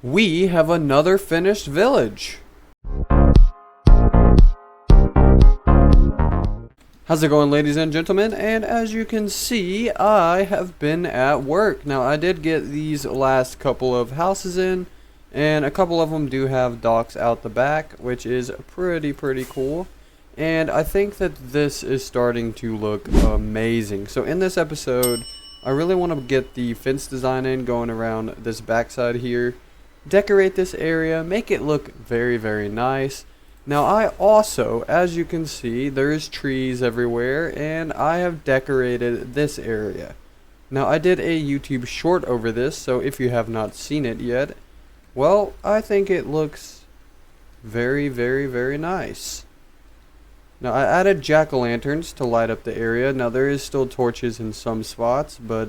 We have another finished village. How's it going, ladies and gentlemen? And as you can see, I have been at work. Now, I did get these last couple of houses in, and a couple of them do have docks out the back, which is pretty cool. And I think that this is starting to look amazing. So in this episode, I really want to get the fence design in, going around this backside here. Decorate this area, make it look very nice. Now I also, as you can see, there's trees everywhere, and I have decorated this area. Now I did a YouTube short over this, so if you have not seen it yet, well, I think it looks very nice. Now I added jack-o'-lanterns to light up the area. Now there is still torches in some spots, but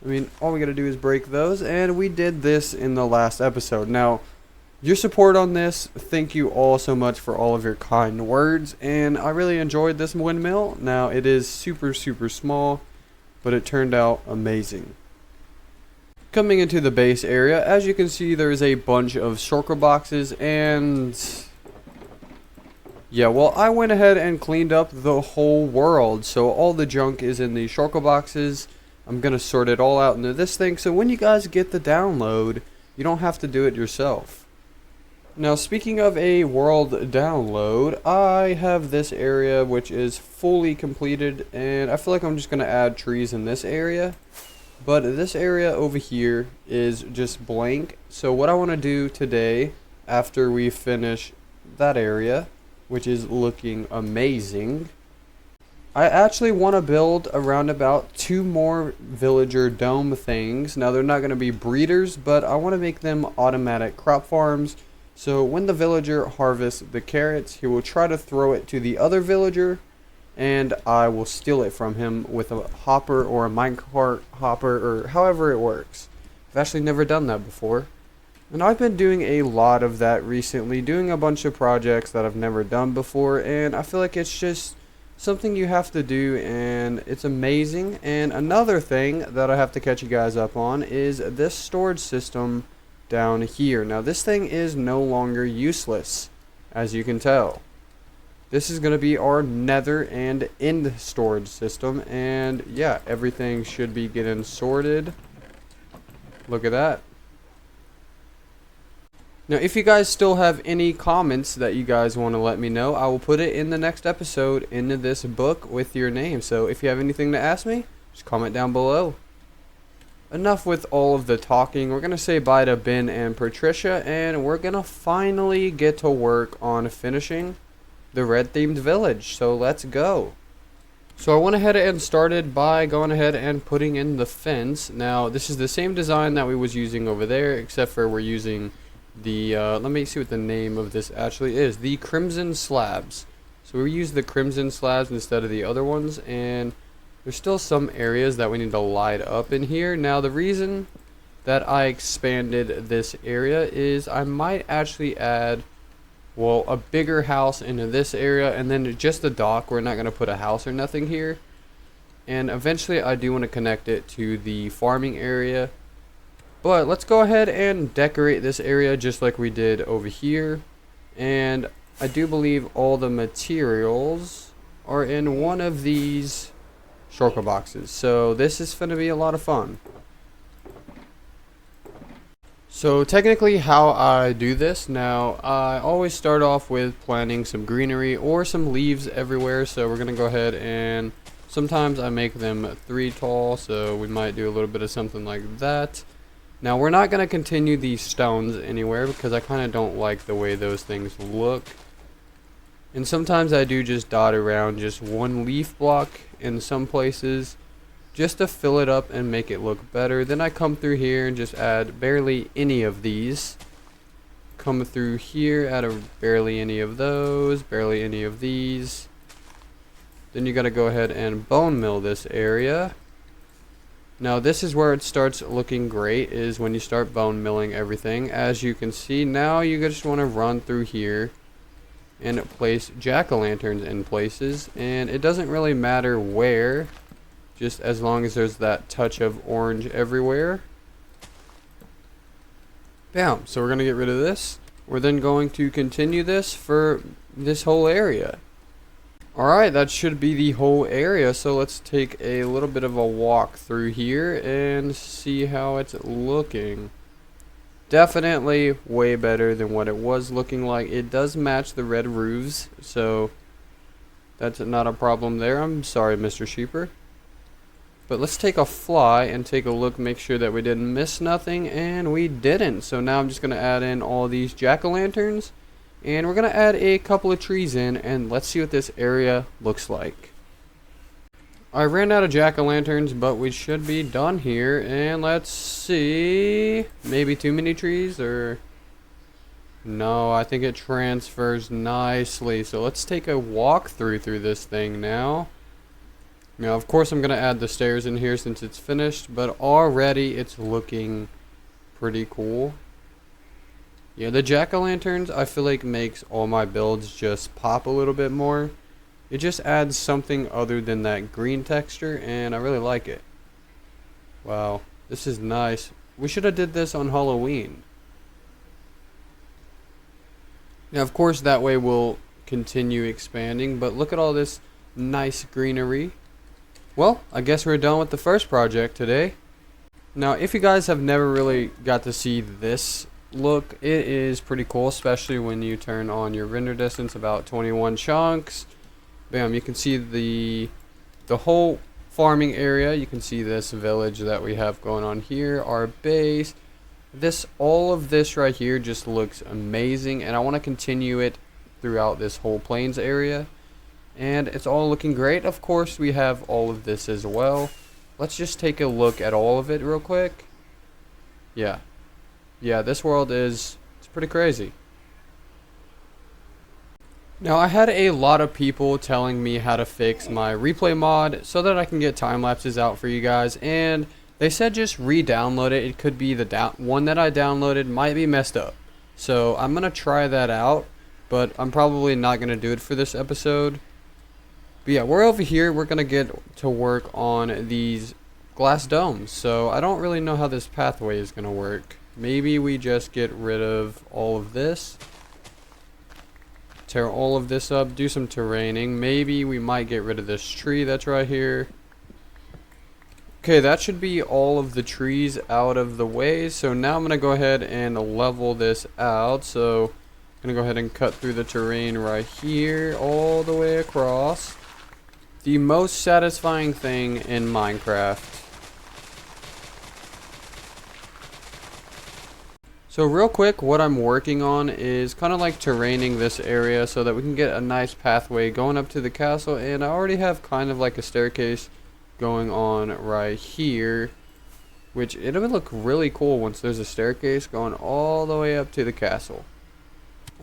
I mean, all we gotta do is break those, and we did this in the last episode. Now, your support on this, thank you all so much for all of your kind words, and I really enjoyed this windmill. Now, it is super small, but it turned out amazing. Coming into the base area, as you can see, there's a bunch of shulker boxes, and yeah, well, I went ahead and cleaned up the whole world, so all the junk is in the shulker boxes. I'm going to sort it all out into this thing, so when you guys get the download, you don't have to do it yourself. Now, speaking of a world download, I have this area which is fully completed, and I feel like I'm just going to add trees in this area. But this area over here is just blank, so what I want to do today, after we finish that area, which is looking amazing, I actually want to build around about 2 more villager dome things. Now, they're not going to be breeders, but I want to make them automatic crop farms. So when the villager harvests the carrots, he will try to throw it to the other villager, and I will steal it from him with a hopper or a minecart hopper, or however it works. I've actually never done that before. And I've been doing a lot of that recently, doing a bunch of projects that I've never done before, and I feel like it's just something you have to do, and it's amazing. And another thing that I have to catch you guys up on is this storage system down here. Now this thing is no longer useless, as you can tell. This is going to be our nether and end storage system, and yeah, everything should be getting sorted. Look at that. Now, if you guys still have any comments that you guys want to let me know, I will put it in the next episode into this book with your name. So if you have anything to ask me, just comment down below. Enough with all of the talking. We're going to say bye to Ben and Patricia, and we're going to finally get to work on finishing the red themed village. So let's go. So I went ahead and started by going ahead and putting in the fence. Now, this is the same design that we was using over there, except for we're using the let me see what the name of this actually is, the crimson slabs. So we use the crimson slabs instead of the other ones, and there's still some areas that we need to light up in here. Now the reason that I expanded this area is I might actually add, well, a bigger house into this area, and then just the dock. We're not going to put a house or nothing here, and eventually I do want to connect it to the farming area. But let's go ahead and decorate this area just like we did over here. And I do believe all the materials are in one of these shulker boxes. So this is going to be a lot of fun. So technically how I do this, now I always start off with planting some greenery or some leaves everywhere. So we're going to go ahead and sometimes I make them 3 tall. So we might do a little bit of something like that. Now, we're not going to continue these stones anywhere because I kind of don't like the way those things look. And sometimes I do just dot around just 1 leaf block in some places just to fill it up and make it look better. Then I come through here and just add barely any of these. Come through here, add barely any of those, barely any of these. Then you got to go ahead and bone mill this area. Now this is where it starts looking great, is when you start bone milling everything. As you can see, now you just want to run through here and place jack-o'-lanterns in places, and it doesn't really matter where, just as long as there's that touch of orange everywhere. Bam. So we're going to get rid of this. We're then going to continue this for this whole area. Alright, that should be the whole area. So let's take a little bit of a walk through here and see how it's looking. Definitely way better than what it was looking like. It does match the red roofs, so that's not a problem there. I'm sorry, Mr. Sheeper. But let's take a fly and take a look, make sure that we didn't miss nothing, and we didn't. So now I'm just going to add in all these jack-o'-lanterns, and we're going to add a couple of trees in, and let's see what this area looks like. I ran out of jack-o'-lanterns, but we should be done here, and let's see, maybe too many trees, or no, I think it transfers nicely. So let's take a walk through this thing now. Now, of course, I'm going to add the stairs in here since it's finished, but already it's looking pretty cool. Yeah, the jack-o'-lanterns I feel like makes all my builds just pop a little bit more. It just adds something other than that green texture, and I really like it. Wow, this is nice. We should have did this on Halloween. Now, of course, that way we'll continue expanding, but look at all this nice greenery. Well, I guess we're done with the first project today. Now, if you guys have never really got to see this look, it is pretty cool, especially when you turn on your render distance about 21 chunks. Bam, you can see the whole farming area. You can see this village that we have going on here, our base. All of this right here just looks amazing, and I want to continue it throughout this whole plains area. And it's all looking great. Of course, we have all of this as well. Let's just take a look at all of it real quick. Yeah, this world it's pretty crazy. Now, I had a lot of people telling me how to fix my replay mod so that I can get time lapses out for you guys, and they said just re-download it. It could be the one that I downloaded might be messed up. So I'm going to try that out, but I'm probably not going to do it for this episode. But yeah, we're over here. We're going to get to work on these glass domes. So I don't really know how this pathway is going to work. Maybe we just get rid of all of this. Tear all of this up, do some terraining. Maybe we might get rid of this tree that's right here. Okay, that should be all of the trees out of the way. So now I'm going to go ahead and level this out. So I'm going to go ahead and cut through the terrain right here all the way across. The most satisfying thing in Minecraft. So real quick, what I'm working on is kind of like terraining this area so that we can get a nice pathway going up to the castle, and I already have kind of like a staircase going on right here, which it'll look really cool once there's a staircase going all the way up to the castle.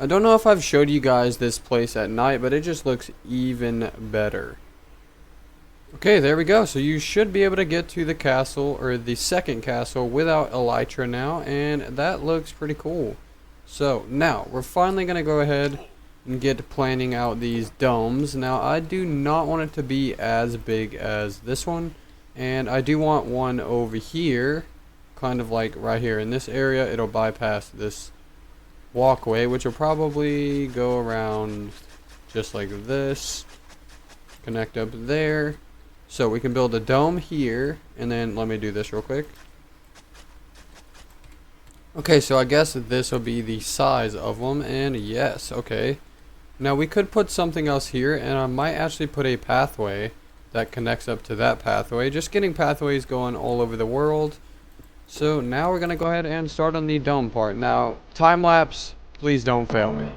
I don't know if I've showed you guys this place at night, but it just looks even better. Okay, there we go. So you should be able to get to the castle, or the second castle, without elytra now, and that looks pretty cool. So now we're finally going to go ahead and get planning out these domes. Now, I do not want it to be as big as this one, and I do want one over here, kind of like right here in this area. It'll bypass this walkway, which will probably go around just like this, connect up there. So we can build a dome here, and then let me do this real quick. Okay, so I guess this will be the size of them, and yes, okay. Now we could put something else here, and I might actually put a pathway that connects up to that pathway. Just getting pathways going all over the world. So now we're going to go ahead and start on the dome part. Now, time lapse, please don't fail me.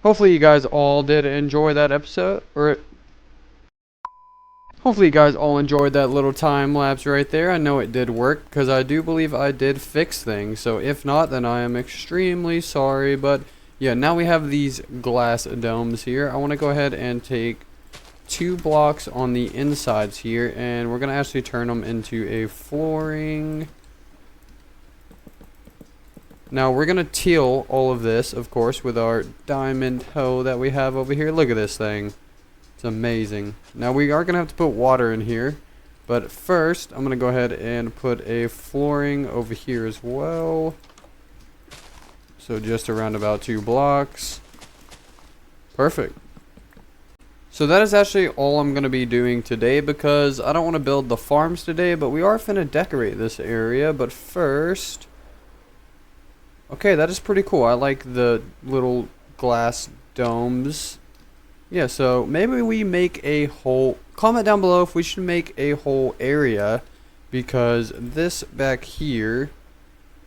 Hopefully you guys all did enjoy that episode, or hopefully you guys all enjoyed that little time lapse right there. I know it did work, because I do believe I did fix things. So if not, then I am extremely sorry. But yeah, now we have these glass domes here. I want to go ahead and take 2 blocks on the insides here, and we're going to actually turn them into a flooring. Now we're gonna teal all of this, of course, with our diamond hoe that we have over here. Look at this thing. It's amazing. Now we are gonna have to put water in here, but first I'm gonna go ahead and put a flooring over here as well. So just around about 2 blocks. Perfect. So that is actually all I'm going to be doing today, because I don't want to build the farms today, but we are finna decorate this area. But first, okay, that is pretty cool. I like the little glass domes. Yeah, so maybe we make a whole, comment down below if we should make a whole area, because this back here,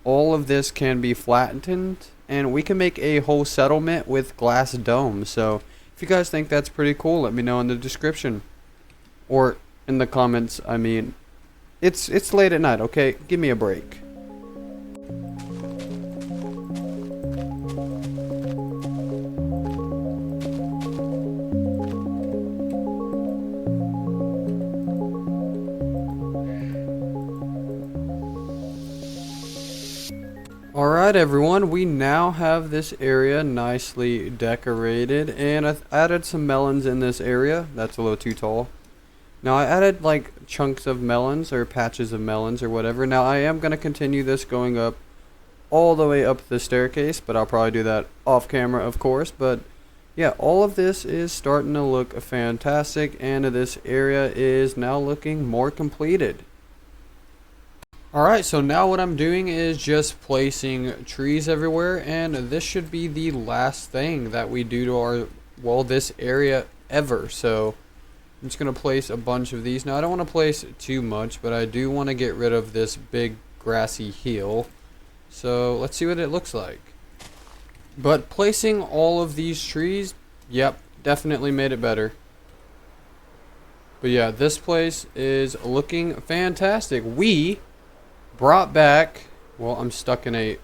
all of this can be flattened, and we can make a whole settlement with glass domes. So if you guys think that's pretty cool, let me know in the description or in the comments. I mean, it's late at night, okay? Give me a break. Alright everyone, we now have this area nicely decorated, and I've added some melons in this area. That's a little too tall. Now I added like chunks of melons or patches of melons or whatever. Now I am going to continue this going up all the way up the staircase, but I'll probably do that off camera, of course. But yeah, all of this is starting to look fantastic, and this area is now looking more completed. Alright, so now what I'm doing is just placing trees everywhere, and this should be the last thing that we do to our, well, this area ever. So I'm just going to place a bunch of these. Now I don't want to place too much, but I do want to get rid of this big grassy hill. So let's see what it looks like. But placing all of these trees, yep, definitely made it better. But yeah, this place is looking fantastic. We brought back, well, I'm stuck in a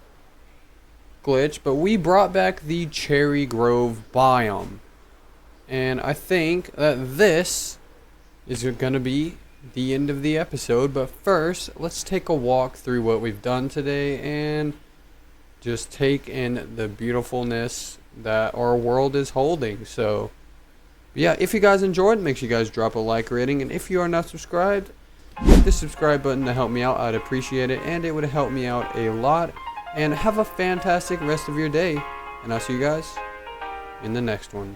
glitch, but we brought back the Cherry Grove biome, and I think that this is going to be the end of the episode. But first, let's take a walk through what we've done today and just take in the beautifulness that our world is holding. So yeah, if you guys enjoyed, make sure you guys drop a like rating, and if you are not subscribed, hit the subscribe button to help me out. I'd appreciate it, and it would help me out a lot. And have a fantastic rest of your day, and I'll see you guys in the next one.